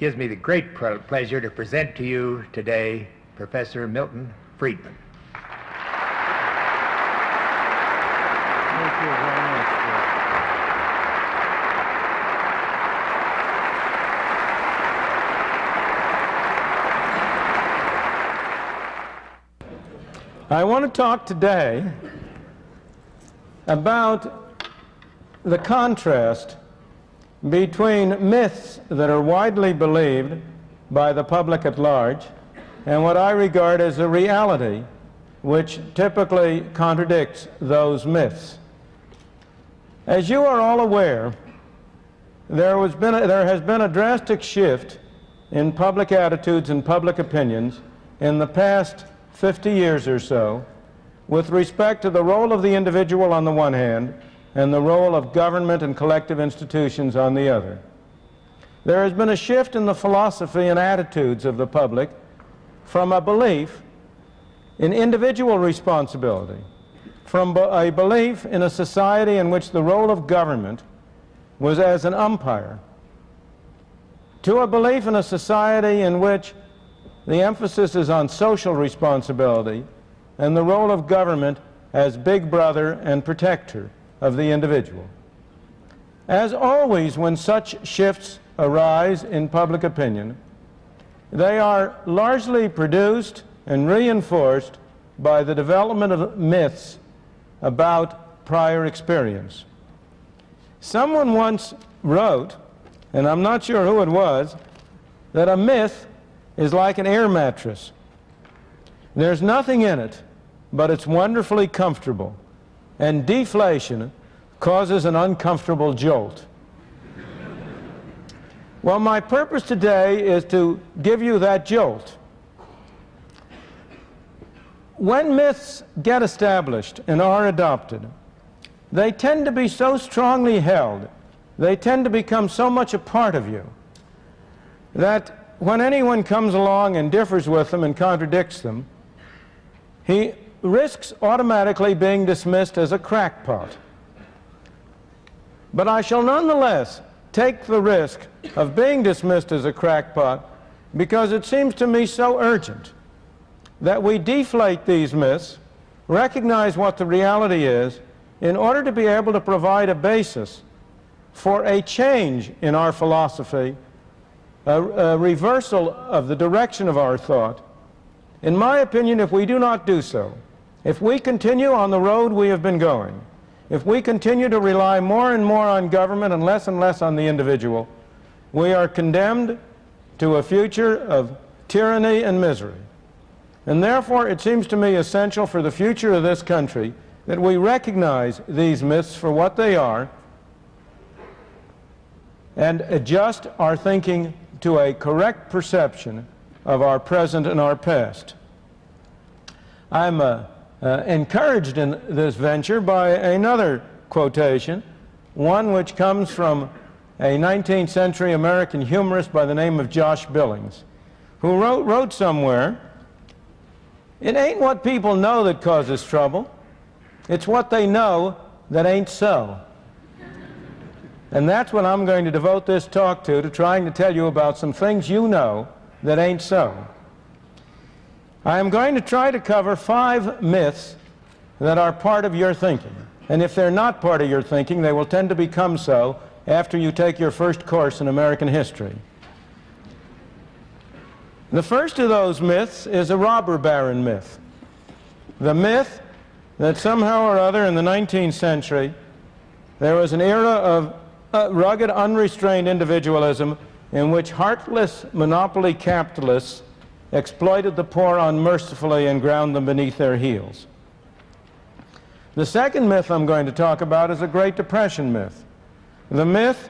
gives me the great pleasure to present to you today Professor Milton Friedman. Thank you very much, George. I want to talk today about the contrast between myths that are widely believed by the public at large and what I regard as a reality which typically contradicts those myths. As you are all aware, there has been a drastic shift in public attitudes and public opinions in the past 50 years or so with respect to the role of the individual on the one hand and the role of government and collective institutions on the other. There has been a shift in the philosophy and attitudes of the public from a belief in individual responsibility, from a belief in a society in which the role of government was as an umpire, to a belief in a society in which the emphasis is on social responsibility and the role of government as big brother and protector of the individual. As always, when such shifts arise in public opinion, they are largely produced and reinforced by the development of myths about prior experience. Someone once wrote, and I'm not sure who it was, that a myth is like an air mattress. There's nothing in it, but it's wonderfully comfortable, and deflation causes an uncomfortable jolt. Well, my purpose today is to give you that jolt. When myths get established and are adopted, they tend to be so strongly held, they tend to become so much a part of you, that when anyone comes along and differs with them and contradicts them, he risks automatically being dismissed as a crackpot. But I shall nonetheless take the risk of being dismissed as a crackpot because it seems to me so urgent that we deflate these myths, recognize what the reality is, in order to be able to provide a basis for a change in our philosophy, a reversal of the direction of our thought. In my opinion, if we do not do so, if we continue on the road we have been going, if we continue to rely more and more on government and less on the individual, we are condemned to a future of tyranny and misery. And therefore, it seems to me essential for the future of this country that we recognize these myths for what they are and adjust our thinking to a correct perception of our present and our past. I'm encouraged in this venture by another quotation, one which comes from a 19th century American humorist by the name of Josh Billings, who wrote somewhere, "It ain't what people know that causes trouble, it's what they know that ain't so." And that's what I'm going to devote this talk to trying to tell you about some things you know that ain't so. I am going to try to cover 5 myths that are part of your thinking. And if they're not part of your thinking, they will tend to become so after you take your first course in American history. The first of those myths is a robber baron myth. The myth that somehow or other in the 19th century there was an era of rugged, unrestrained individualism in which heartless monopoly capitalists exploited the poor unmercifully and ground them beneath their heels. The second myth I'm going to talk about is a Great Depression myth. The myth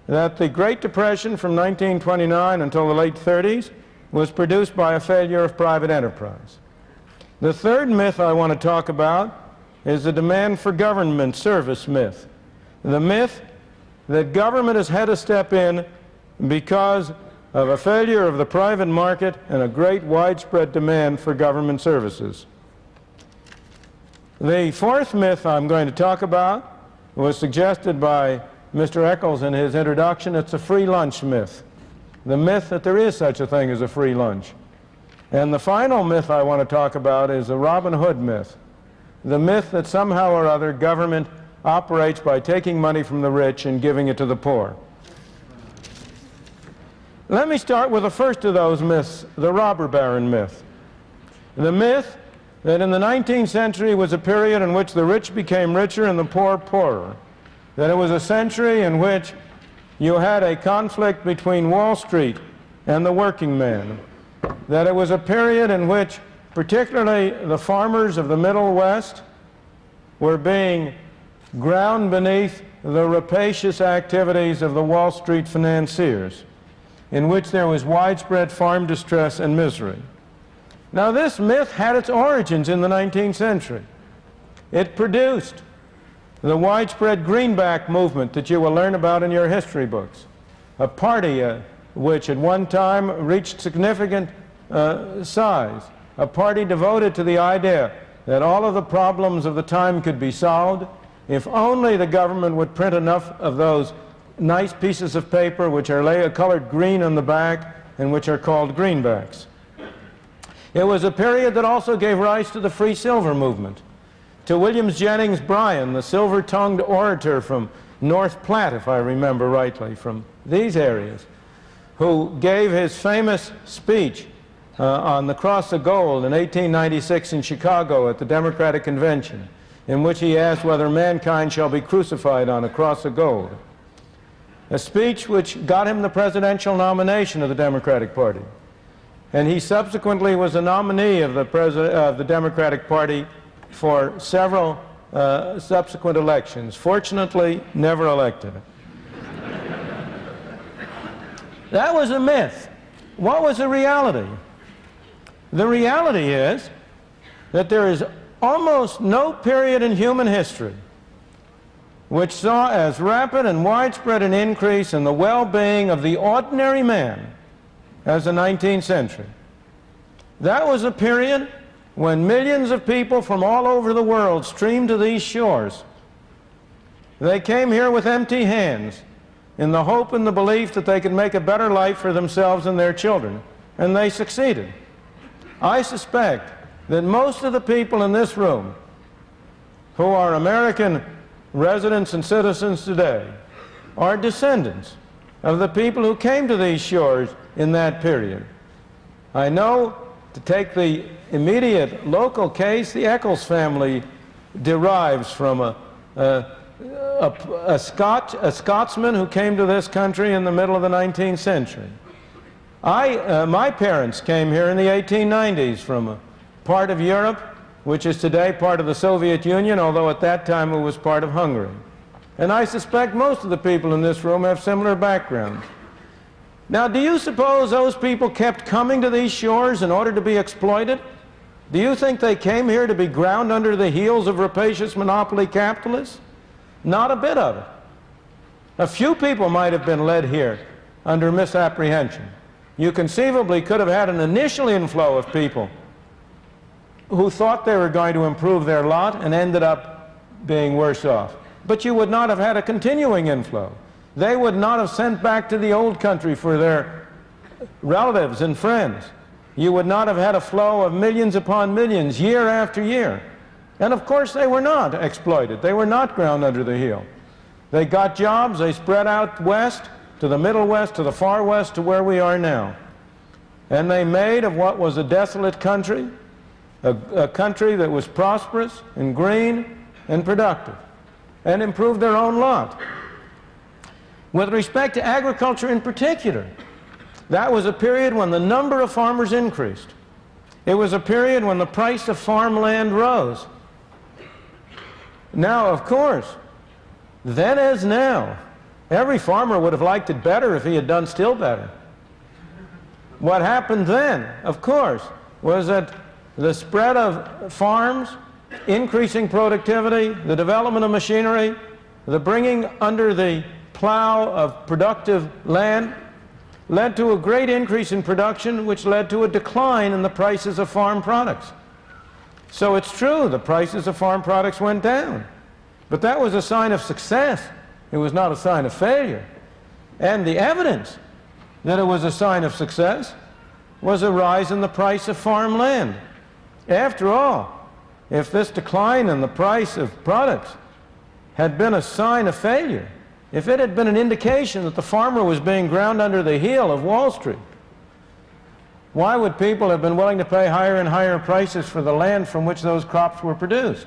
that the Great Depression from 1929 until the late 30s was produced by a failure of private enterprise. The third myth I want to talk about is the demand for government service myth. The myth that government has had to step in because of a failure of the private market and a great widespread demand for government services. The fourth myth I'm going to talk about was suggested by Mr. Eccles in his introduction. It's a free lunch myth. the myth that there is such a thing as a free lunch. And the final myth I want to talk about is the Robin Hood myth, the myth that somehow or other government operates by taking money from the rich and giving it to the poor. Let me start with the first of those myths, the robber baron myth. The myth that in the 19th century was a period in which the rich became richer and the poor poorer. That it was a century in which you had a conflict between Wall Street and the working man. That it was a period in which particularly the farmers of the Middle West were being ground beneath the rapacious activities of the Wall Street financiers, in which there was widespread farm distress and misery. Now, this myth had its origins in the 19th century. It produced the widespread greenback movement that you will learn about in your history books, a party which at one time reached significant size, a party devoted to the idea that all of the problems of the time could be solved if only the government would print enough of those nice pieces of paper which are colored green on the back and which are called greenbacks. It was a period that also gave rise to the free silver movement, to William Jennings Bryan, the silver-tongued orator from North Platte, if I remember rightly, from these areas, who gave his famous speech on the Cross of Gold in 1896 in Chicago at the Democratic Convention, in which he asked whether mankind shall be crucified on a cross of gold. A speech which got him the presidential nomination of the Democratic Party. And he subsequently was a nominee of the Democratic Party for several subsequent elections. Fortunately, never elected. That was a myth. What was the reality? The reality is that there is almost no period in human history which saw as rapid and widespread an increase in the well-being of the ordinary man as the 19th century. That was a period when millions of people from all over the world streamed to these shores. They came here with empty hands in the hope and the belief that they could make a better life for themselves and their children, and they succeeded. I suspect that most of the people in this room who are American residents and citizens today are descendants of the people who came to these shores in that period. I know, to take the immediate local case, the Eccles family derives from a Scotsman who came to this country in the middle of the 19th century. My parents came here in the 1890s from a part of Europe which is today part of the Soviet Union, although at that time it was part of Hungary. And I suspect most of the people in this room have similar backgrounds. Now, do you suppose those people kept coming to these shores in order to be exploited? Do you think they came here to be ground under the heels of rapacious monopoly capitalists? Not a bit of it. A few people might have been led here under misapprehension. You conceivably could have had an initial inflow of people who thought they were going to improve their lot and ended up being worse off. But you would not have had a continuing inflow. They would not have sent back to the old country for their relatives and friends. You would not have had a flow of millions upon millions year after year. And of course they were not exploited. They were not ground under the heel. They got jobs, they spread out west, to the Middle West, to the far west, to where we are now. And they made of what was a desolate country, a country that was prosperous and green and productive, and improved their own lot. With respect to agriculture in particular, that was a period when the number of farmers increased. It was a period when the price of farmland rose. Now, of course, then as now, every farmer would have liked it better if he had done still better. What happened then, of course, was that the spread of farms, increasing productivity, the development of machinery, the bringing under the plow of productive land led to a great increase in production, which led to a decline in the prices of farm products. So it's true, the prices of farm products went down. But that was a sign of success. It was not a sign of failure. And the evidence that it was a sign of success was a rise in the price of farmland. After all, if this decline in the price of products had been a sign of failure, if it had been an indication that the farmer was being ground under the heel of Wall Street, why would people have been willing to pay higher and higher prices for the land from which those crops were produced?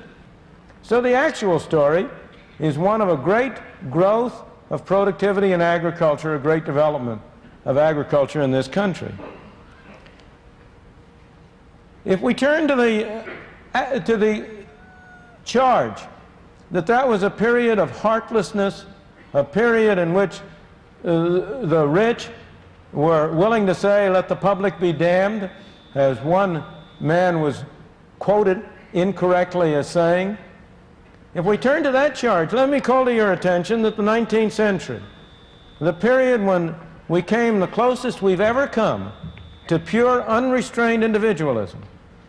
So the actual story is one of a great growth of productivity in agriculture, a great development of agriculture in this country. If we turn to the charge that was a period of heartlessness, a period in which the rich were willing to say, let the public be damned, as one man was quoted incorrectly as saying, if we turn to that charge, let me call to your attention that the 19th century, the period when we came the closest we've ever come to pure unrestrained individualism,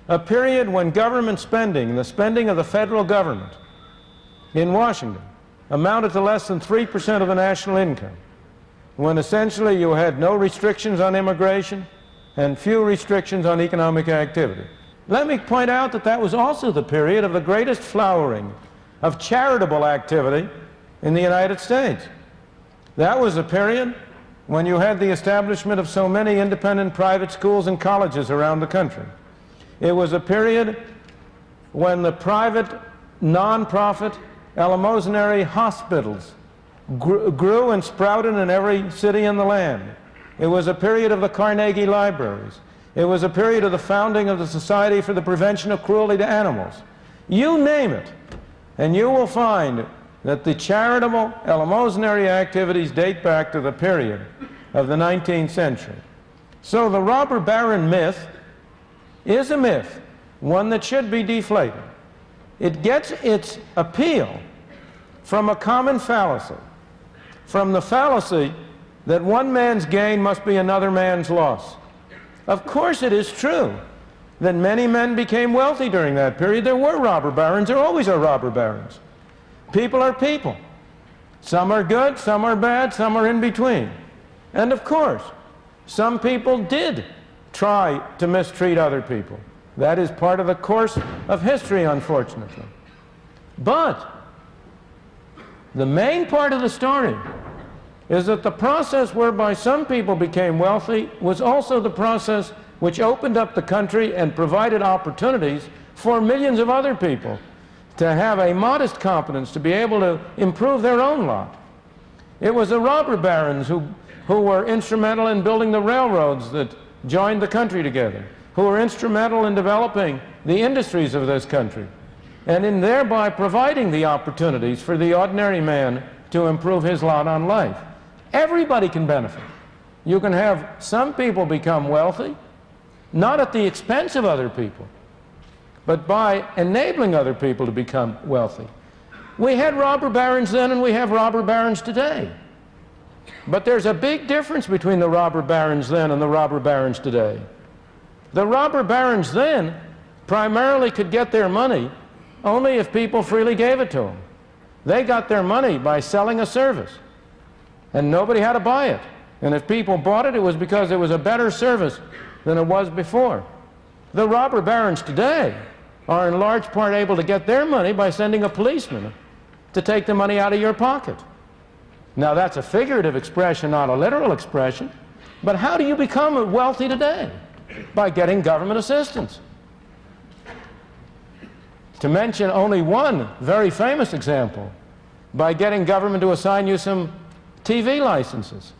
a period when government spending, the spending of the federal government in Washington, amounted to less than 3% of the national income, when essentially you had no restrictions on immigration and few restrictions on economic activity. Let me point out that that was also the period of the greatest flowering of charitable activity in the United States. That was a period when you had the establishment of so many independent private schools and colleges around the country. It was a period when the private, non-profit, eleemosynary hospitals grew and sprouted in every city in the land. It was a period of the Carnegie Libraries. It was a period of the founding of the Society for the Prevention of Cruelty to Animals. You name it, and you will find that the charitable, eleemosynary activities date back to the period of the 19th century. So the robber baron myth is a myth, one that should be deflated. It gets its appeal from a common fallacy, from the fallacy that one man's gain must be another man's loss. Of course it is true that many men became wealthy during that period. There were robber barons. There always are robber barons. People are people. Some are good, some are bad, some are in between. And of course, some people did try to mistreat other people. That is part of the course of history, unfortunately. But the main part of the story is that the process whereby some people became wealthy was also the process which opened up the country and provided opportunities for millions of other people to have a modest competence, to be able to improve their own lot. It was the robber barons who were instrumental in building the railroads that joined the country together, who were instrumental in developing the industries of this country, and in thereby providing the opportunities for the ordinary man to improve his lot on life. Everybody can benefit. You can have some people become wealthy, not at the expense of other people, but by enabling other people to become wealthy. We had robber barons then and we have robber barons today. But there's a big difference between the robber barons then and the robber barons today. The robber barons then primarily could get their money only if people freely gave it to them. They got their money by selling a service, and nobody had to buy it. And if people bought it, it was because it was a better service than it was before. The robber barons today are in large part able to get their money by sending a policeman to take the money out of your pocket. Now that's a figurative expression, not a literal expression. But how do you become wealthy today? By getting government assistance. To mention only one very famous example, by getting government to assign you some TV licenses.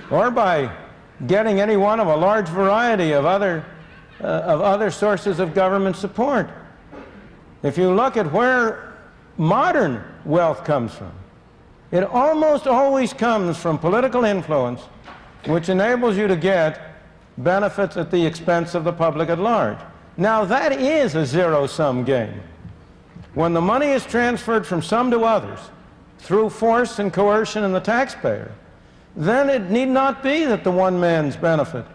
Or by getting any one of a large variety of other sources of government support. If you look at where modern wealth comes from, it almost always comes from political influence, which enables you to get benefits at the expense of the public at large. Now that is a zero-sum game. When the money is transferred from some to others through force and coercion and the taxpayer, then it need not be that the one man's benefit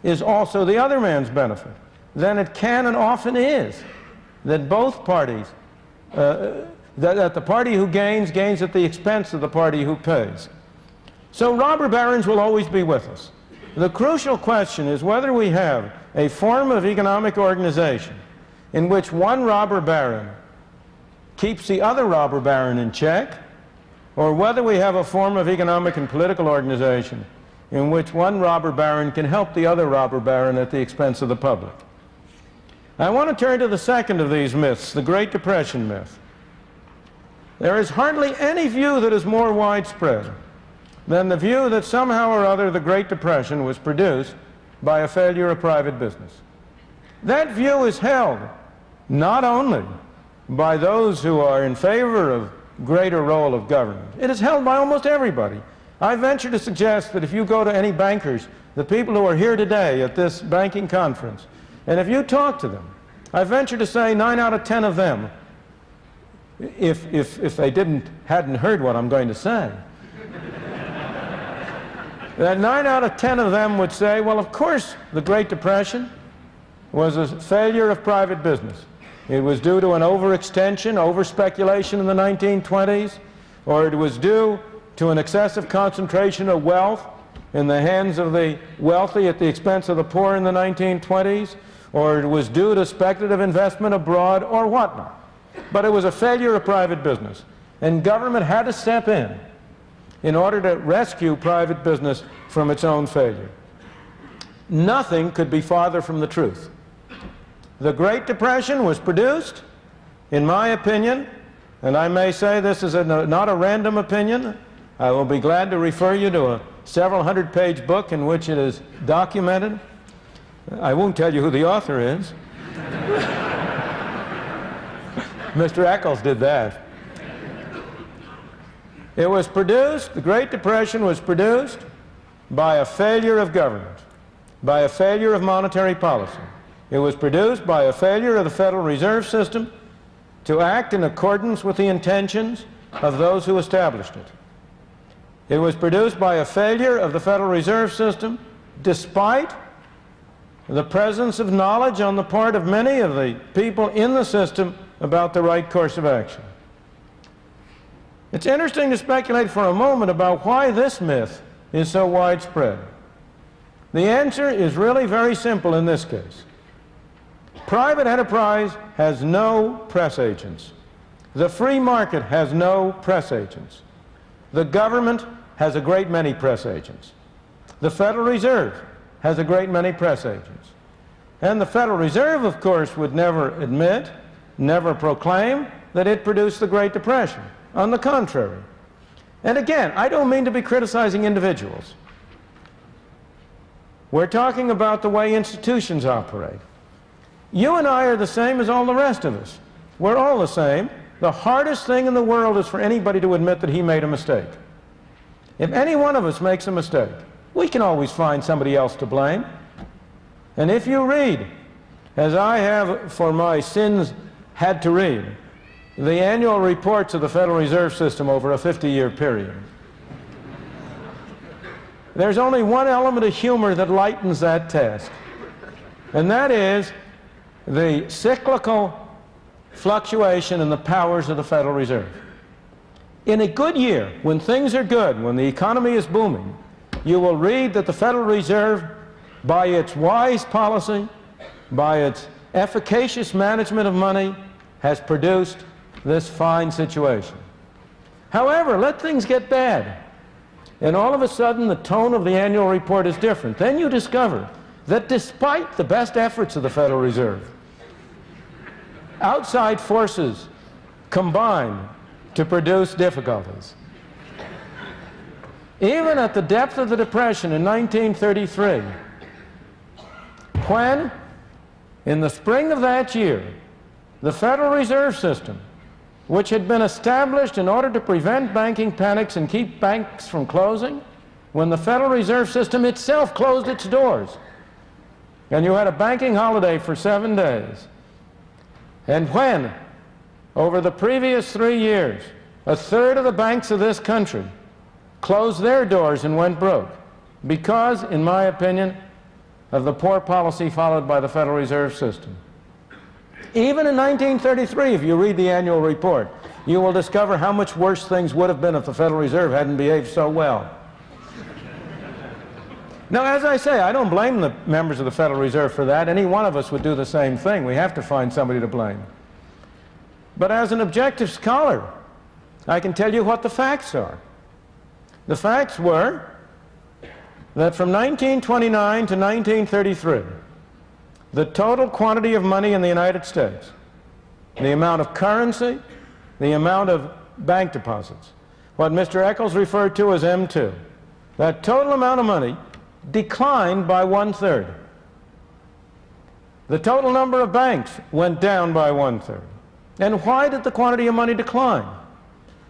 is also the other man's benefit. Then it can and often is that both parties that the party who gains at the expense of the party who pays. So robber barons will always be with us. The crucial question is whether we have a form of economic organization in which one robber baron keeps the other robber baron in check, or whether we have a form of economic and political organization in which one robber baron can help the other robber baron at the expense of the public. I want to turn to the second of these myths, the Great Depression myth. There is hardly any view that is more widespread than the view that somehow or other the Great Depression was produced by a failure of private business. That view is held not only by those who are in favor of greater role of government, it is held by almost everybody. I venture to suggest that if you go to any bankers, the people who are here today at this banking conference, and if you talk to them, I venture to say 9 out of 10 of them, if they hadn't heard what I'm going to say, that 9 out of 10 of them would say, well, of course, the Great Depression was a failure of private business. It was due to an overextension, over-speculation in the 1920s, or it was due to an excessive concentration of wealth in the hands of the wealthy at the expense of the poor in the 1920s, or it was due to speculative investment abroad, or whatnot. But it was a failure of private business, and government had to step in order to rescue private business from its own failure. Nothing could be farther from the truth. The Great Depression was produced, in my opinion, and I may say this is not a random opinion. I will be glad to refer you to a several hundred-page book in which it is documented. I won't tell you who the author is. Mr. Eccles did that. It was produced, the Great Depression was produced by a failure of government, by a failure of monetary policy. It was produced by a failure of the Federal Reserve System to act in accordance with the intentions of those who established it. It was produced by a failure of the Federal Reserve System despite the presence of knowledge on the part of many of the people in the system about the right course of action. It's interesting to speculate for a moment about why this myth is so widespread. The answer is really very simple in this case. Private enterprise has no press agents. The free market has no press agents. The government has a great many press agents. The Federal Reserve has a great many press agents. And the Federal Reserve, of course, would never admit, never proclaim that it produced the Great Depression. On the contrary. And again, I don't mean to be criticizing individuals. We're talking about the way institutions operate. You and I are the same as all the rest of us. We're all the same. The hardest thing in the world is for anybody to admit that he made a mistake. If any one of us makes a mistake, we can always find somebody else to blame. And if you read, as I have for my sins had to read, the annual reports of the Federal Reserve System over a 50-year period, there's only one element of humor that lightens that task, and that is the cyclical fluctuation in the powers of the Federal Reserve. In a good year, when things are good, when the economy is booming, you will read that the Federal Reserve, by its wise policy, by its efficacious management of money, has produced this fine situation. However, let things get bad, and all of a sudden the tone of the annual report is different. Then you discover that despite the best efforts of the Federal Reserve, outside forces combine to produce difficulties. Even at the depth of the Depression in 1933, when, in the spring of that year, the Federal Reserve System, which had been established in order to prevent banking panics and keep banks from closing, when the Federal Reserve System itself closed its doors, and you had a banking holiday for 7 days, and when, over the previous 3 years, a third of the banks of this country closed their doors and went broke because, in my opinion, of the poor policy followed by the Federal Reserve System. Even in 1933, if you read the annual report, you will discover how much worse things would have been if the Federal Reserve hadn't behaved so well. Now, as I say, I don't blame the members of the Federal Reserve for that. Any one of us would do the same thing. We have to find somebody to blame. But as an objective scholar, I can tell you what the facts are. The facts were that from 1929 to 1933, the total quantity of money in the United States, the amount of currency, the amount of bank deposits, what Mr. Eccles referred to as M2, that total amount of money declined by 1/3. The total number of banks went down by 1/3. And why did the quantity of money decline?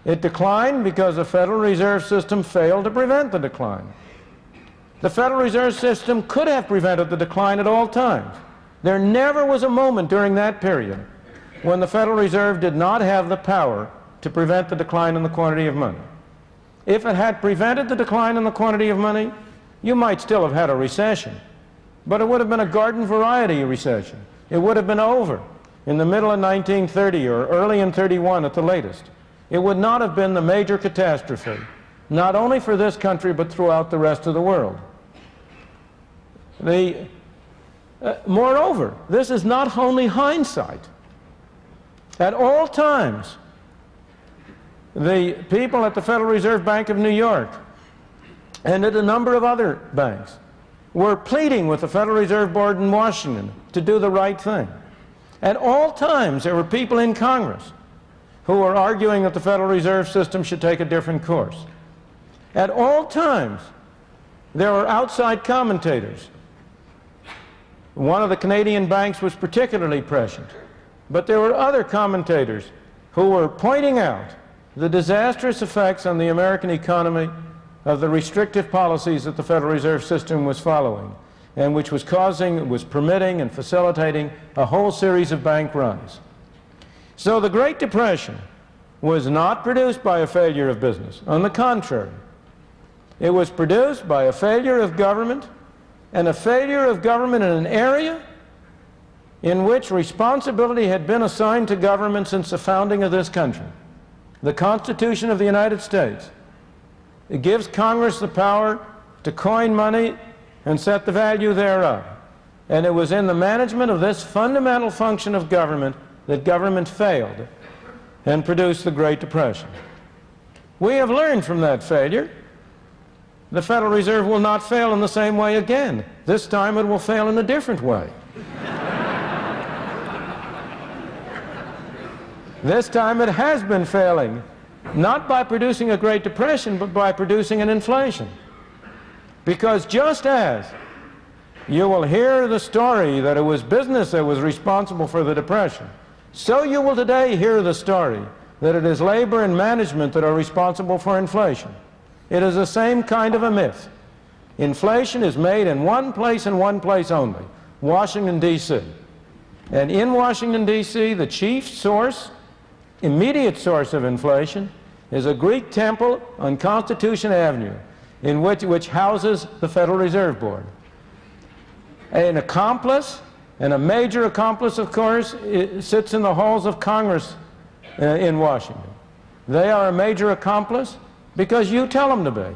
It declined because the Federal Reserve System failed to prevent the decline. The Federal Reserve System could have prevented the decline at all times. There never was a moment during that period when the Federal Reserve did not have the power to prevent the decline in the quantity of money. If it had prevented the decline in the quantity of money, you might still have had a recession, but it would have been a garden variety recession. It would have been over in the middle of 1930 or early in 31 at the latest. It would not have been the major catastrophe, not only for this country but throughout the rest of the world. Moreover, this is not only hindsight. At all times, the people at the Federal Reserve Bank of New York and at a number of other banks were pleading with the Federal Reserve Board in Washington to do the right thing. At all times, there were people in Congress who were arguing that the Federal Reserve System should take a different course. At all times, there were outside commentators. One of the Canadian banks was particularly prescient, but there were other commentators who were pointing out the disastrous effects on the American economy of the restrictive policies that the Federal Reserve System was following, and which was permitting and facilitating a whole series of bank runs. So the Great Depression was not produced by a failure of business. On the contrary, it was produced by a failure of government, and a failure of government in an area in which responsibility had been assigned to government since the founding of this country. The Constitution of the United States. It gives Congress the power to coin money and set the value thereof. And it was in the management of this fundamental function of government that government failed and produced the Great Depression. We have learned from that failure. The Federal Reserve will not fail in the same way again. This time it will fail in a different way. This time it has been failing, not by producing a Great Depression, but by producing an inflation. Because just as you will hear the story that it was business that was responsible for the Depression, so you will today hear the story that it is labor and management that are responsible for inflation. It is the same kind of a myth. Inflation is made in one place and one place only, Washington, D.C. And in Washington, D.C., the chief source, immediate source of inflation is a Greek temple on Constitution Avenue, in which houses the Federal Reserve Board. An accomplice, and a major accomplice, of course, sits in the halls of Congress in Washington. They are a major accomplice because you tell them to be.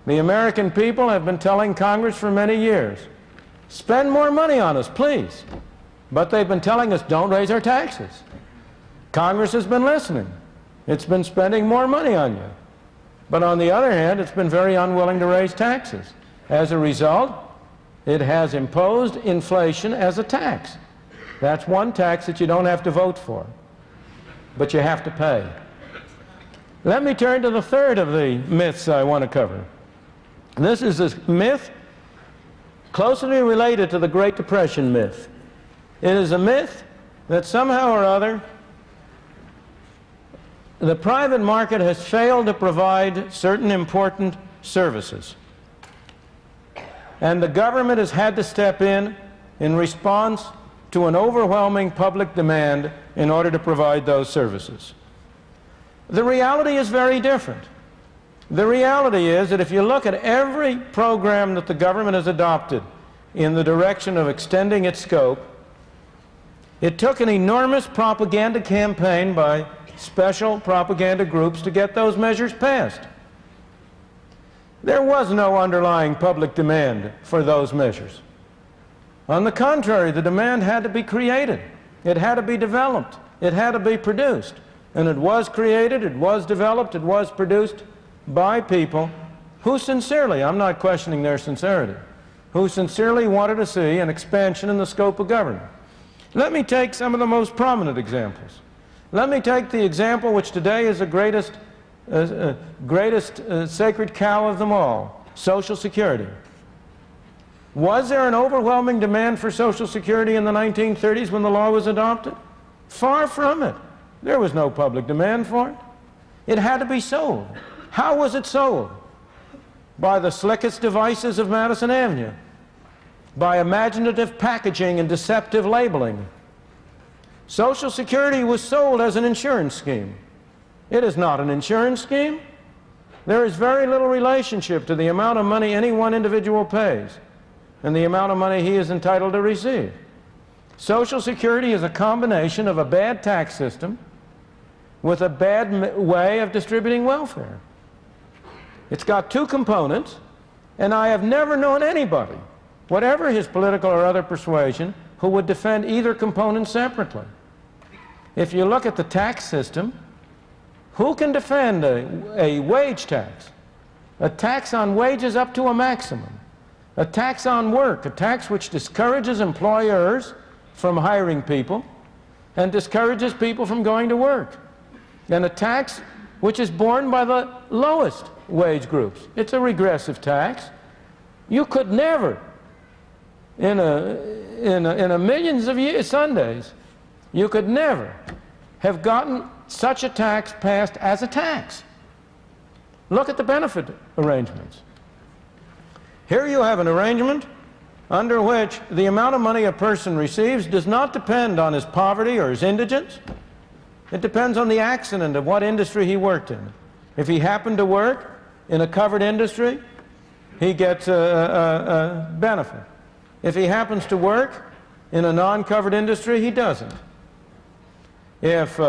The American people have been telling Congress for many years, spend more money on us, please. But they've been telling us, don't raise our taxes. Congress has been listening. It's been spending more money on you. But on the other hand, it's been very unwilling to raise taxes. As a result, it has imposed inflation as a tax. That's one tax that you don't have to vote for, but you have to pay. Let me turn to the third of the myths I want to cover. This is a myth closely related to the Great Depression myth. It is a myth that somehow or other the private market has failed to provide certain important services, and the government has had to step in response to an overwhelming public demand in order to provide those services. The reality is very different. The reality is that if you look at every program that the government has adopted in the direction of extending its scope, it took an enormous propaganda campaign by special propaganda groups to get those measures passed. There was no underlying public demand for those measures. On the contrary, the demand had to be created. It had to be developed. It had to be produced. And it was created, it was developed, it was produced by people who sincerely, I'm not questioning their sincerity, who sincerely wanted to see an expansion in the scope of government. Let me take some of the most prominent examples. Let me take the example which today is the greatest sacred cow of them all, Social Security. Was there an overwhelming demand for Social Security in the 1930s when the law was adopted? Far from it. There was no public demand for it. It had to be sold. How was it sold? By the slickest devices of Madison Avenue, by imaginative packaging and deceptive labeling. Social Security was sold as an insurance scheme. It is not an insurance scheme. There is very little relationship to the amount of money any one individual pays and the amount of money he is entitled to receive. Social Security is a combination of a bad tax system with a bad way of distributing welfare. It's got two components, and I have never known anybody, whatever his political or other persuasion, who would defend either component separately. If you look at the tax system, who can defend a wage tax? A tax on wages up to a maximum. A tax on work, a tax which discourages employers from hiring people and discourages people from going to work. And a tax which is borne by the lowest wage groups. It's a regressive tax. You could never, in a millions of Sundays, you could never have gotten such a tax passed as a tax. Look at the benefit arrangements. Here you have an arrangement under which the amount of money a person receives does not depend on his poverty or his indigence. It depends on the accident of what industry he worked in. If he happened to work in a covered industry, he gets a benefit. If he happens to work in a non-covered industry, he doesn't. If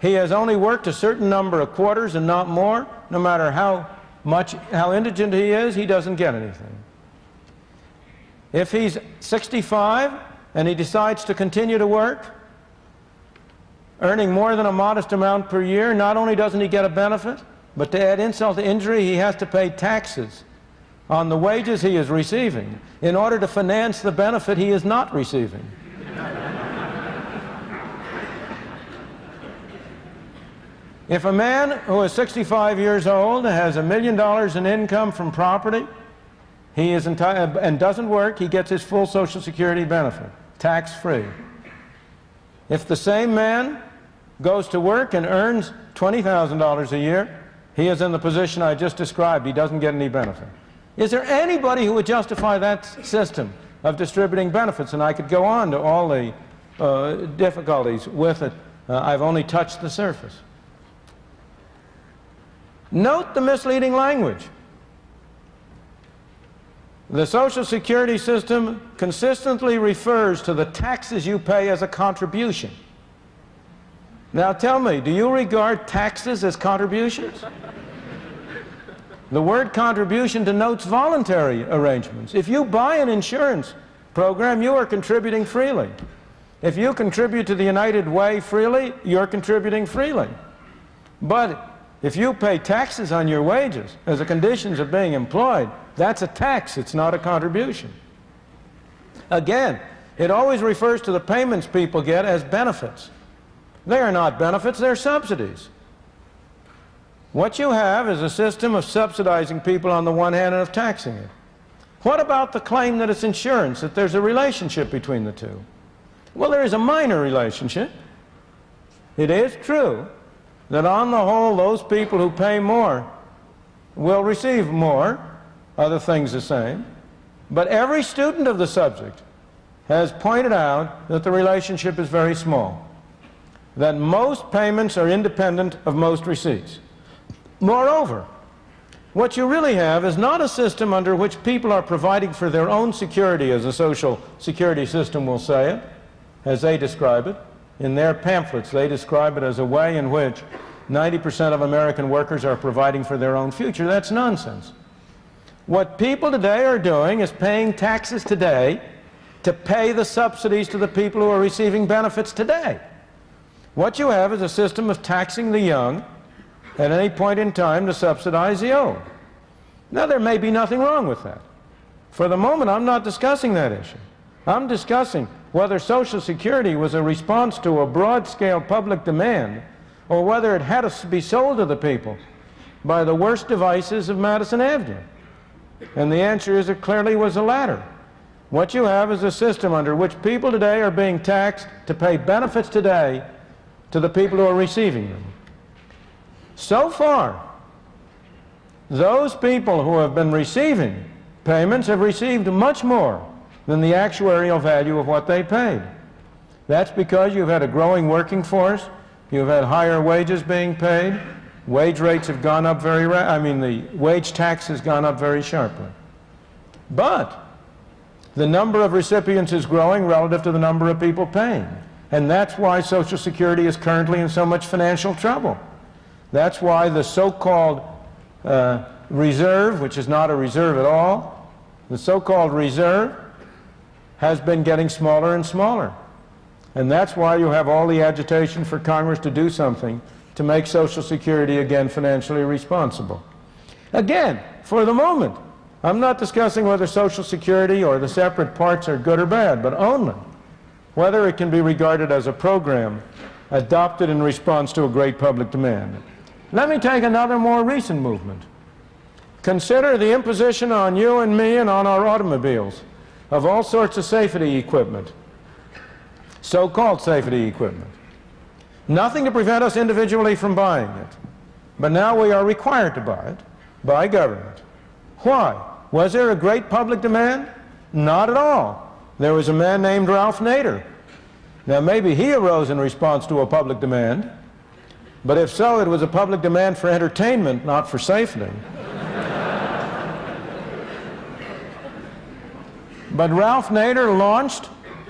he has only worked a certain number of quarters and not more, no matter how indigent he is, he doesn't get anything. If he's 65 and he decides to continue to work, earning more than a modest amount per year, not only doesn't he get a benefit, but to add insult to injury, he has to pay taxes on the wages he is receiving in order to finance the benefit he is not receiving. If a man who is 65 years old has $1 million in income from property, he is entitled and doesn't work, he gets his full Social Security benefit, tax-free. If the same man goes to work and earns $20,000 a year, he is in the position I just described. He doesn't get any benefit. Is there anybody who would justify that system of distributing benefits? And I could go on to all the difficulties with it. I've only touched the surface. Note the misleading language. The Social Security system consistently refers to the taxes you pay as a contribution. Now tell me, do you regard taxes as contributions? The word contribution denotes voluntary arrangements. If you buy an insurance program, you are contributing freely. If you contribute to the United Way freely, you're contributing freely. But if you pay taxes on your wages as a conditions of being employed, that's a tax, it's not a contribution. Again, it always refers to the payments people get as benefits. They are not benefits, they're subsidies. What you have is a system of subsidizing people on the one hand and of taxing it. What about the claim that it's insurance, that there's a relationship between the two? Well, there is a minor relationship. It is true that on the whole, those people who pay more will receive more, other things the same. But every student of the subject has pointed out that the relationship is very small, that most payments are independent of most receipts. Moreover, what you really have is not a system under which people are providing for their own security, as a Social Security system will say it, as they describe it, In their pamphlets, they describe it as a way in which 90% of American workers are providing for their own future. That's nonsense. What people today are doing is paying taxes today to pay the subsidies to the people who are receiving benefits today. What you have is a system of taxing the young at any point in time to subsidize the old. Now, there may be nothing wrong with that. For the moment, I'm not discussing that issue. I'm discussing whether Social Security was a response to a broad-scale public demand or whether it had to be sold to the people by the worst devices of Madison Avenue. And the answer is it clearly was the latter. What you have is a system under which people today are being taxed to pay benefits today to the people who are receiving them. So far, those people who have been receiving payments have received much more than the actuarial value of what they paid. That's because you've had a growing working force, you've had higher wages being paid, wage rates have gone up the wage tax has gone up very sharply. But the number of recipients is growing relative to the number of people paying. And that's why Social Security is currently in so much financial trouble. That's why the so-called reserve, which is not a reserve at all, the so-called reserve has been getting smaller and smaller. And that's why you have all the agitation for Congress to do something to make Social Security again financially responsible. Again, for the moment, I'm not discussing whether Social Security or the separate parts are good or bad, but only whether it can be regarded as a program adopted in response to a great public demand. Let me take another more recent movement. Consider the imposition on you and me and on our automobiles of all sorts of safety equipment, so-called safety equipment. Nothing to prevent us individually from buying it, but now we are required to buy it by government. Why? Was there a great public demand? Not at all. There was a man named Ralph Nader. Now, maybe he arose in response to a public demand, but if so, it was a public demand for entertainment, not for safety. But Ralph Nader launched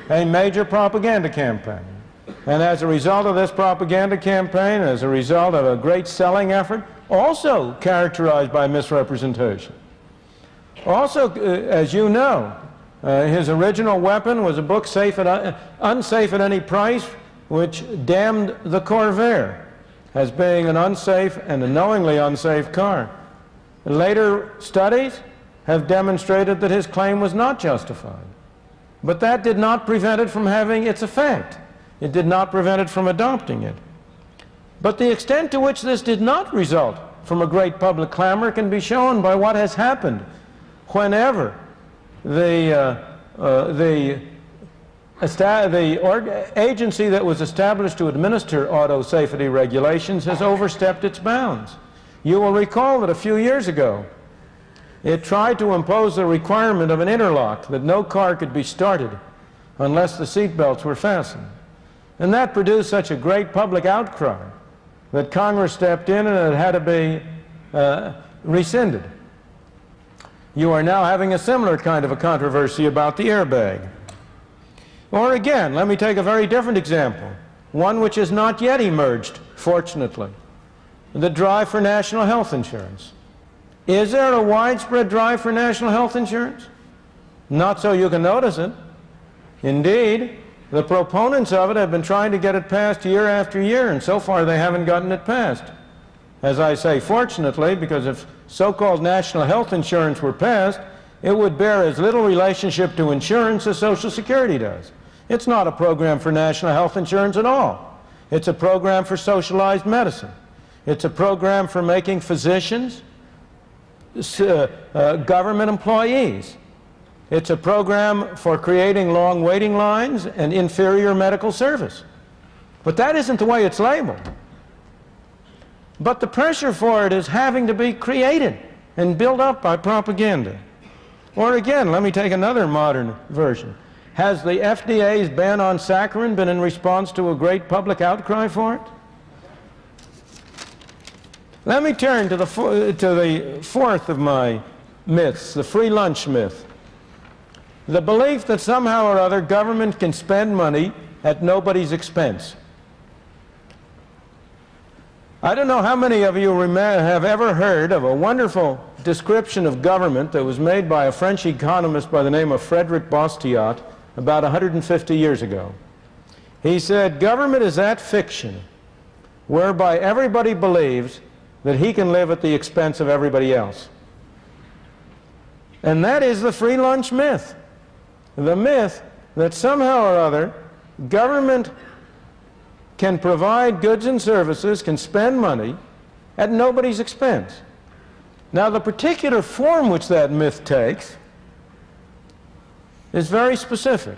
a major propaganda campaign. And as a result of this propaganda campaign, as a result of a great selling effort, also characterized by misrepresentation. Also, as you know, his original weapon was a book, Unsafe at Any Price, which damned the Corvair as being an unsafe and a knowingly unsafe car. Later studies have demonstrated that his claim was not justified. But that did not prevent it from having its effect. It did not prevent it from adopting it. But the extent to which this did not result from a great public clamor can be shown by what has happened whenever the agency that was established to administer auto safety regulations has overstepped its bounds. You will recall that a few years ago, it tried to impose the requirement of an interlock, that no car could be started unless the seat belts were fastened. And that produced such a great public outcry that Congress stepped in and it had to be rescinded. You are now having a similar kind of a controversy about the airbag. Or again, let me take a very different example, one which has not yet emerged, fortunately, the drive for national health insurance. Is there a widespread drive for national health insurance? Not so you can notice it. Indeed, the proponents of it have been trying to get it passed year after year, and so far they haven't gotten it passed. As I say, fortunately, because if so-called national health insurance were passed, it would bear as little relationship to insurance as Social Security does. It's not a program for national health insurance at all. It's a program for socialized medicine. It's a program for making physicians government employees. It's a program for creating long waiting lines and inferior medical service. But that isn't the way it's labeled. But the pressure for it is having to be created and built up by propaganda. Or again, let me take another modern version. Has the FDA's ban on saccharin been in response to a great public outcry for it? Let me turn to the fourth of my myths, the free lunch myth. The belief that somehow or other government can spend money at nobody's expense. I don't know how many of you have ever heard of a wonderful description of government that was made by a French economist by the name of Frédéric Bastiat about 150 years ago. He said, "Government is that fiction whereby everybody believes that he can live at the expense of everybody else." And that is the free lunch myth. The myth that somehow or other government can provide goods and services, can spend money at nobody's expense. Now, the particular form which that myth takes is very specific.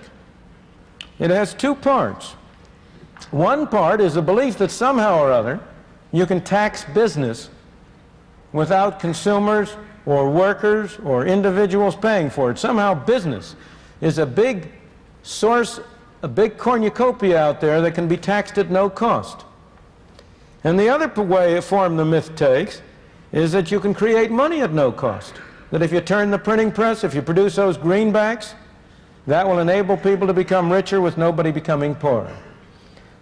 It has two parts. One part is a belief that somehow or other you can tax business without consumers or workers or individuals paying for it. Somehow business is a big source, a big cornucopia out there that can be taxed at no cost. And the other form the myth takes is that you can create money at no cost. That if you turn the printing press, if you produce those greenbacks, that will enable people to become richer with nobody becoming poorer.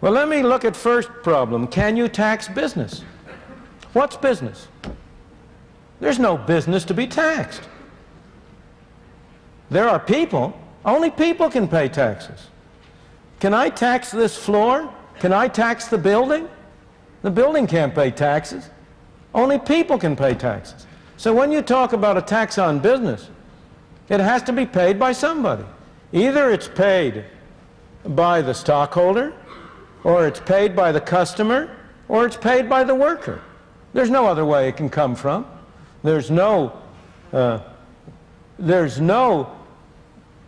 Well, let me look at first problem. Can you tax business? What's business? There's no business to be taxed. There are people. Only people can pay taxes. Can I tax this floor? Can I tax the building? The building can't pay taxes. Only people can pay taxes. So when you talk about a tax on business, it has to be paid by somebody. Either it's paid by the stockholder, or it's paid by the customer, or it's paid by the worker. There's no other way it can come from. There's no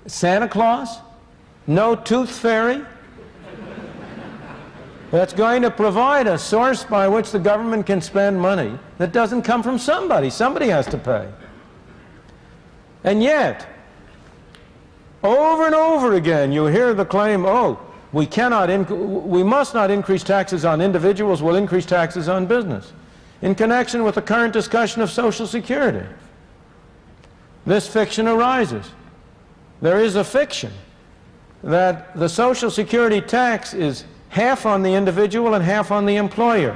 Santa Claus, no tooth fairy that's going to provide a source by which the government can spend money that doesn't come from somebody. Somebody has to pay. And yet, over and over again, you hear the claim, oh, we must not increase taxes on individuals, we'll increase taxes on business, in connection with the current discussion of Social Security. This fiction arises. There is a fiction that the Social Security tax is half on the individual and half on the employer.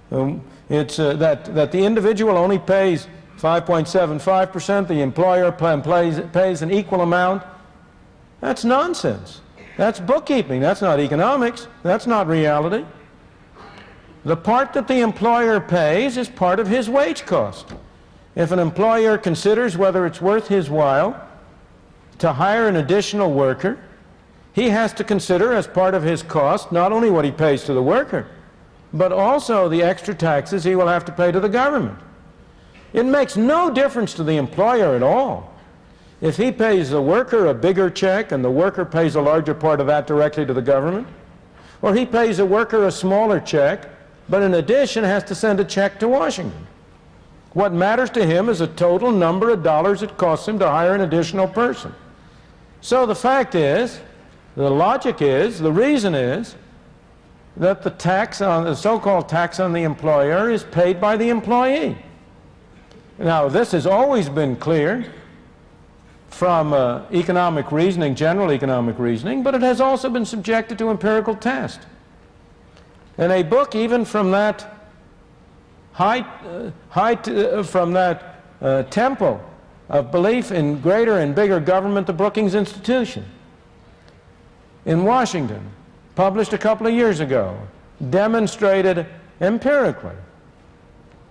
That the individual only pays 5.75%, the employer pays an equal amount. That's nonsense. That's bookkeeping. That's not economics. That's not reality. The part that the employer pays is part of his wage cost. If an employer considers whether it's worth his while to hire an additional worker, he has to consider as part of his cost not only what he pays to the worker, but also the extra taxes he will have to pay to the government. It makes no difference to the employer at all if he pays the worker a bigger check and the worker pays a larger part of that directly to the government, or he pays the worker a smaller check, but in addition has to send a check to Washington. What matters to him is the total number of dollars it costs him to hire an additional person. So the fact is, the logic is, the reason is, that the so-called tax on the employer is paid by the employee. Now, this has always been clear from economic reasoning, general economic reasoning, but it has also been subjected to empirical test. And a book even from that temple of belief in greater and bigger government, the Brookings Institution in Washington, published a couple of years ago, demonstrated empirically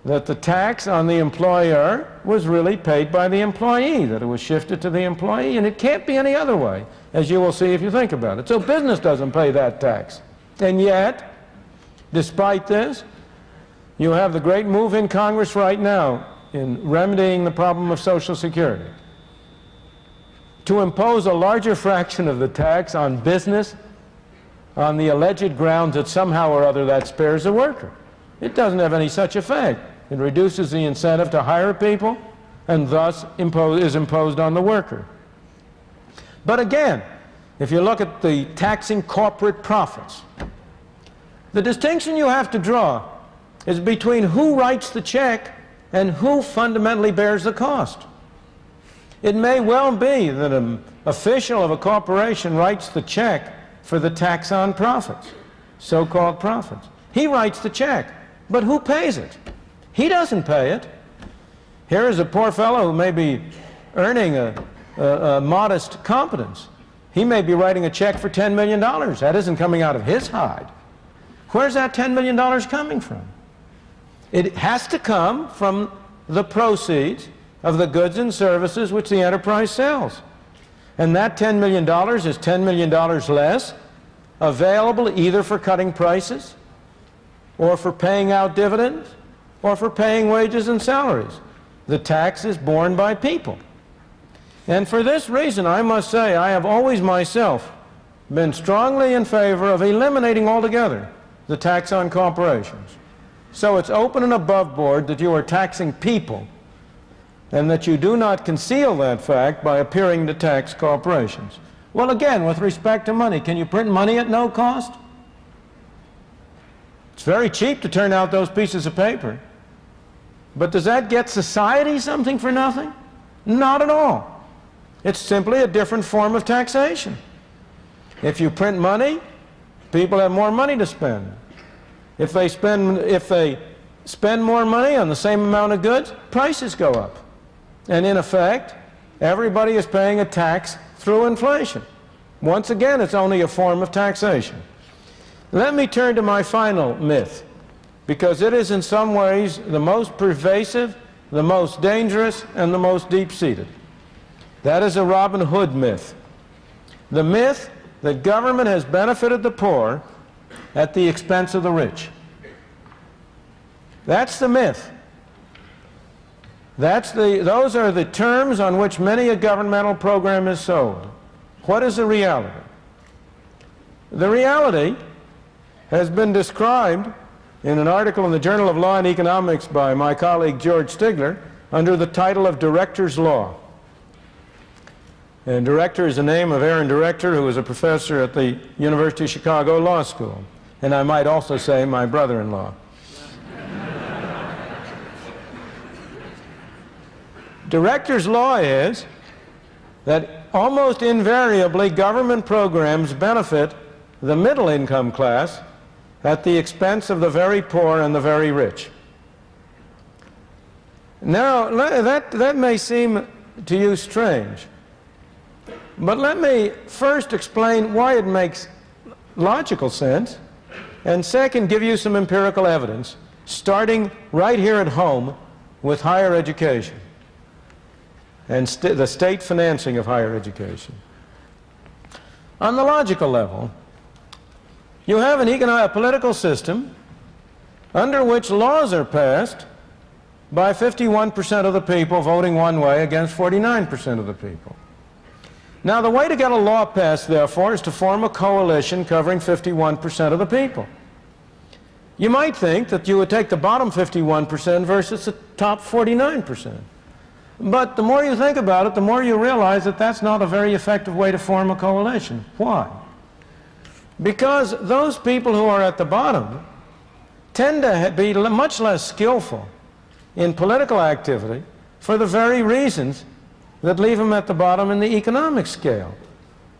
that the tax on the employer was really paid by the employee, that it was shifted to the employee, and it can't be any other way, as you will see if you think about it. So business doesn't pay that tax. And yet, despite this, you have the great move in Congress right now in remedying the problem of Social Security to impose a larger fraction of the tax on business on the alleged grounds that somehow or other that spares the worker. It doesn't have any such effect. It reduces the incentive to hire people and thus is imposed on the worker. But again, if you look at the taxing corporate profits, the distinction you have to draw is between who writes the check and who fundamentally bears the cost. It may well be that an official of a corporation writes the check for the tax on profits, so-called profits. He writes the check, but who pays it? He doesn't pay it. Here is a poor fellow who may be earning a modest competence. He may be writing a check for $10 million. That isn't coming out of his hide. Where's that $10 million coming from? It has to come from the proceeds of the goods and services which the enterprise sells. And that $10 million is $10 million less available either for cutting prices or for paying out dividends or for paying wages and salaries. The tax is borne by people. And for this reason, I must say, I have always myself been strongly in favor of eliminating altogether the tax on corporations. So it's open and above board that you are taxing people and that you do not conceal that fact by appearing to tax corporations. Well, again, with respect to money, can you print money at no cost? It's very cheap to turn out those pieces of paper. But does that get society something for nothing? Not at all. It's simply a different form of taxation. If you print money, people have more money to spend. If they spend more money on the same amount of goods, prices go up. And in effect, everybody is paying a tax through inflation. Once again, it's only a form of taxation. Let me turn to my final myth, because it is in some ways the most pervasive, the most dangerous, and the most deep-seated. That is a Robin Hood myth. The myth that government has benefited the poor at the expense of the rich. That's the myth. Those are the terms on which many a governmental program is sold. What is the reality? The reality has been described in an article in the Journal of Law and Economics by my colleague George Stigler under the title of Director's Law. And Director is the name of Aaron Director, who is a professor at the University of Chicago Law School. And I might also say my brother-in-law. Director's law is that almost invariably government programs benefit the middle income class at the expense of the very poor and the very rich. Now, that may seem to you strange, but let me first explain why it makes logical sense, and second, give you some empirical evidence, starting right here at home with higher education and the state financing of higher education. On the logical level, you have a political system under which laws are passed by 51% of the people voting one way against 49% of the people. Now, the way to get a law passed, therefore, is to form a coalition covering 51% of the people. You might think that you would take the bottom 51% versus the top 49%. But the more you think about it, the more you realize that that's not a very effective way to form a coalition. Why? Because those people who are at the bottom tend to be much less skillful in political activity for the very reasons that leave them at the bottom in the economic scale.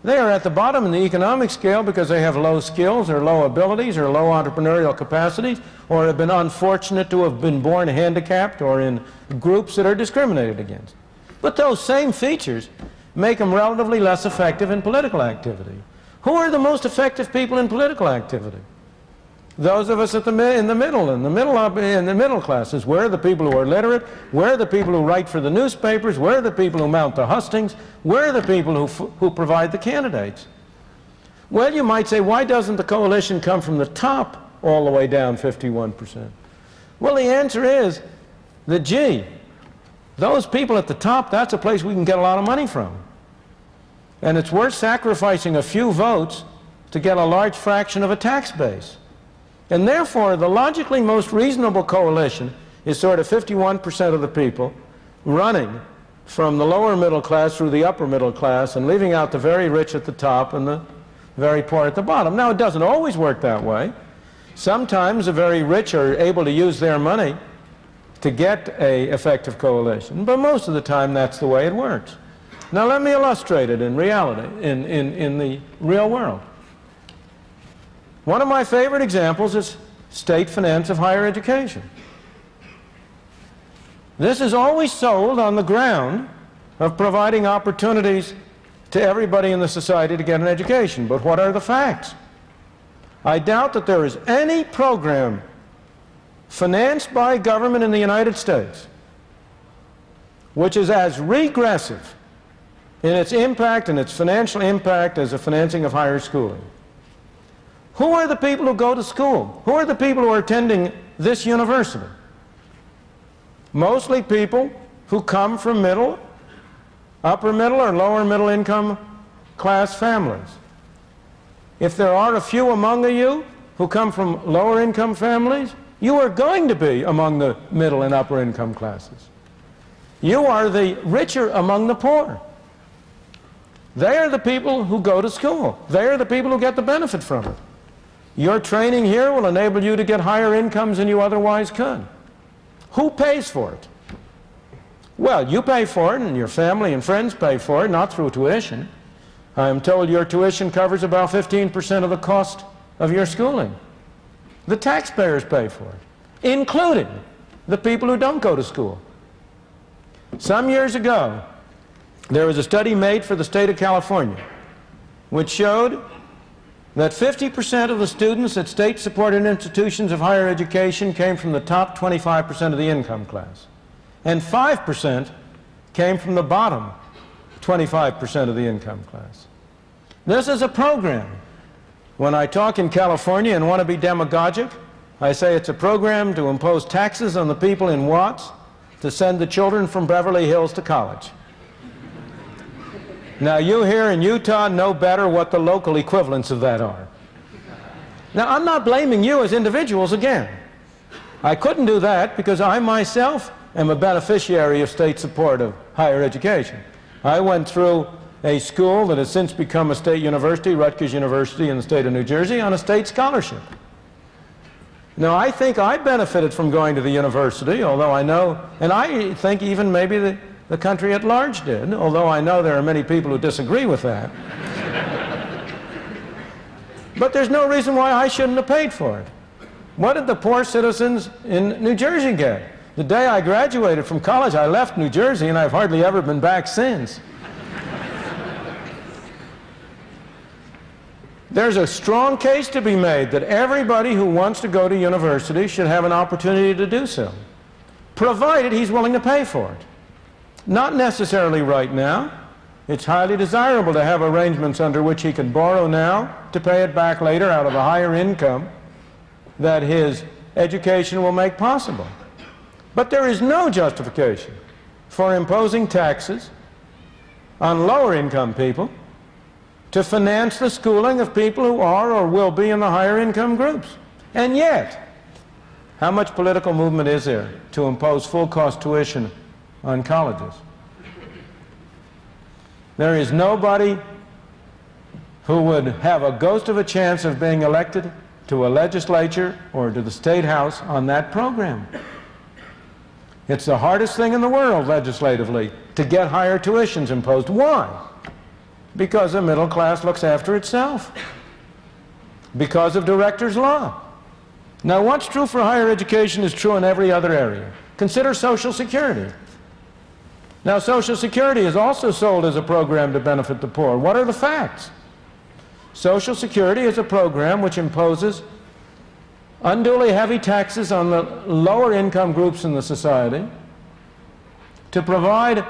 They are at the bottom in the economic scale because they have low skills or low abilities or low entrepreneurial capacities or have been unfortunate to have been born handicapped or in groups that are discriminated against. But those same features make them relatively less effective in political activity. Who are the most effective people in political activity? Those of us in the middle classes. Where are the people who are literate? Where are the people who write for the newspapers? Where are the people who mount the hustings? Where are the people who provide the candidates? Well, you might say, why doesn't the coalition come from the top all the way down 51%? Well, the answer is that, gee, those people at the top, that's a place we can get a lot of money from. And it's worth sacrificing a few votes to get a large fraction of a tax base. And therefore, the logically most reasonable coalition is sort of 51% of the people running from the lower middle class through the upper middle class and leaving out the very rich at the top and the very poor at the bottom. Now, it doesn't always work that way. Sometimes the very rich are able to use their money to get an effective coalition, but most of the time that's the way it works. Now, let me illustrate it in reality, in the real world. One of my favorite examples is state finance of higher education. This is always sold on the ground of providing opportunities to everybody in the society to get an education. But what are the facts? I doubt that there is any program financed by government in the United States which is as regressive in its impact and its financial impact as the financing of higher schooling. Who are the people who go to school? Who are the people who are attending this university? Mostly people who come from middle, upper middle, or lower middle income class families. If there are a few among you who come from lower income families, you are going to be among the middle and upper income classes. You are the richer among the poor. They are the people who go to school. They are the people who get the benefit from it. Your training here will enable you to get higher incomes than you otherwise could. Who pays for it? Well, you pay for it, and your family and friends pay for it, not through tuition. I am told your tuition covers about 15% of the cost of your schooling. The taxpayers pay for it, including the people who don't go to school. Some years ago, there was a study made for the state of California which showed that 50% of the students at state-supported institutions of higher education came from the top 25% of the income class, and 5% came from the bottom 25% of the income class. This is a program. When I talk in California and want to be demagogic, I say it's a program to impose taxes on the people in Watts to send the children from Beverly Hills to college. Now, you here in Utah know better what the local equivalents of that are. Now, I'm not blaming you as individuals again. I couldn't do that because I myself am a beneficiary of state support of higher education. I went through a school that has since become a state university, Rutgers University in the state of New Jersey, on a state scholarship. Now, I think I benefited from going to the university, although I know, and I think even maybe the country at large did, although I know there are many people who disagree with that. But there's no reason why I shouldn't have paid for it. What did the poor citizens in New Jersey get? The day I graduated from college, I left New Jersey, and I've hardly ever been back since. There's a strong case to be made that everybody who wants to go to university should have an opportunity to do so, provided he's willing to pay for it. Not necessarily right now. It's highly desirable to have arrangements under which he can borrow now to pay it back later out of a higher income that his education will make possible. But there is no justification for imposing taxes on lower income people to finance the schooling of people who are or will be in the higher income groups. And yet, how much political movement is there to impose full cost tuition on colleges? There is nobody who would have a ghost of a chance of being elected to a legislature or to the state house on that program. It's the hardest thing in the world legislatively to get higher tuitions imposed. Why? Because the middle class looks after itself. Because of director's law. Now, what's true for higher education is true in every other area. Consider Social Security. Now, Social Security is also sold as a program to benefit the poor. What are the facts? Social Security is a program which imposes unduly heavy taxes on the lower income groups in the society to provide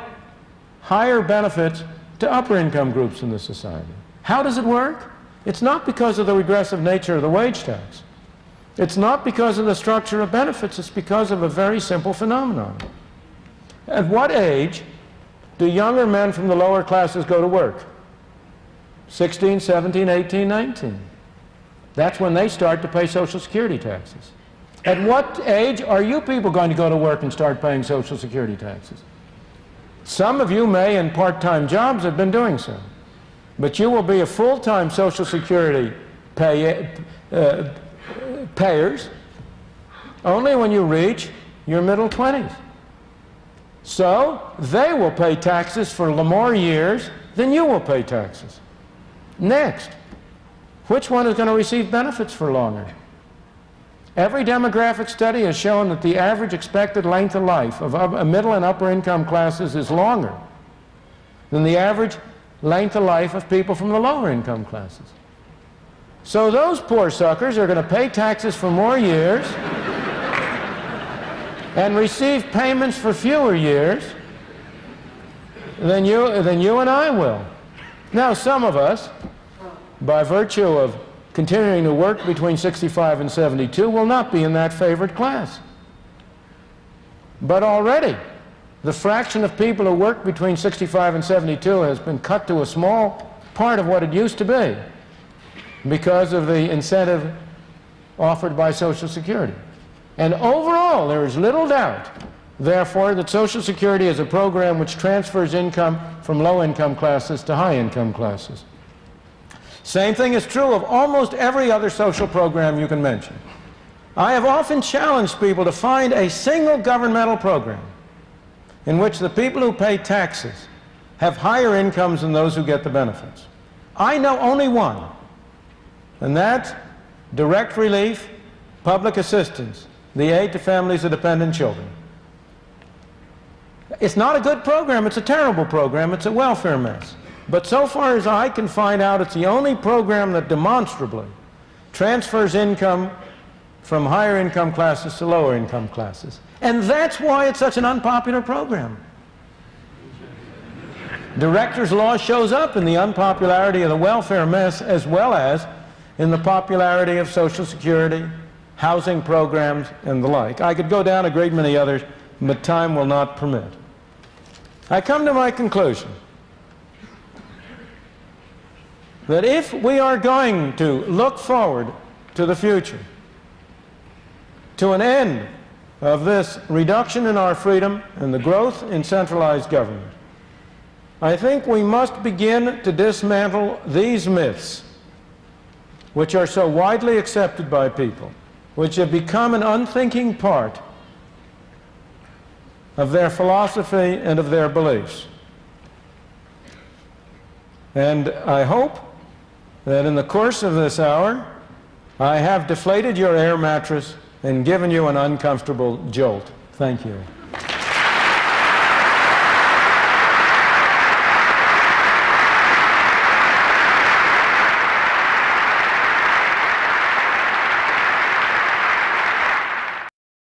higher benefits to upper income groups in the society. How does it work? It's not because of the regressive nature of the wage tax. It's not because of the structure of benefits. It's because of a very simple phenomenon. At what age do younger men from the lower classes go to work? 16, 17, 18, 19. That's when they start to pay Social Security taxes. At what age are you people going to go to work and start paying Social Security taxes? Some of you may, in part-time jobs, have been doing so. But you will be a full-time Social Security payers only when you reach your middle 20s. So they will pay taxes for more years than you will pay taxes. Next, Which one is going to receive benefits for longer? Every demographic study has shown that the average expected length of life of middle and upper income classes is longer than the average length of life of people from the lower income classes. So those poor suckers are going to pay taxes for more years and receive payments for fewer years than you and I will. Now, some of us, by virtue of continuing to work between 65 and 72, will not be in that favored class. But already, the fraction of people who work between 65 and 72 has been cut to a small part of what it used to be because of the incentive offered by Social Security. And overall, there is little doubt, therefore, that Social Security is a program which transfers income from low-income classes to high-income classes. Same thing is true of almost every other social program you can mention. I have often challenged people to find a single governmental program in which the people who pay taxes have higher incomes than those who get the benefits. I know only one, and that's direct relief, public assistance, the aid to families of dependent children. It's not a good program, it's a terrible program, it's a welfare mess. But so far as I can find out, it's the only program that demonstrably transfers income from higher income classes to lower income classes. And that's why it's such an unpopular program. Director's law shows up in the unpopularity of the welfare mess as well as in the popularity of Social Security, housing programs, and the like. I could go down a great many others, but time will not permit. I come to my conclusion that if we are going to look forward to the future, to an end of this reduction in our freedom and the growth in centralized government, I think we must begin to dismantle these myths, which are so widely accepted by people, which have become an unthinking part of their philosophy and of their beliefs. And I hope that in the course of this hour, I have deflated your air mattress and given you an uncomfortable jolt. Thank you.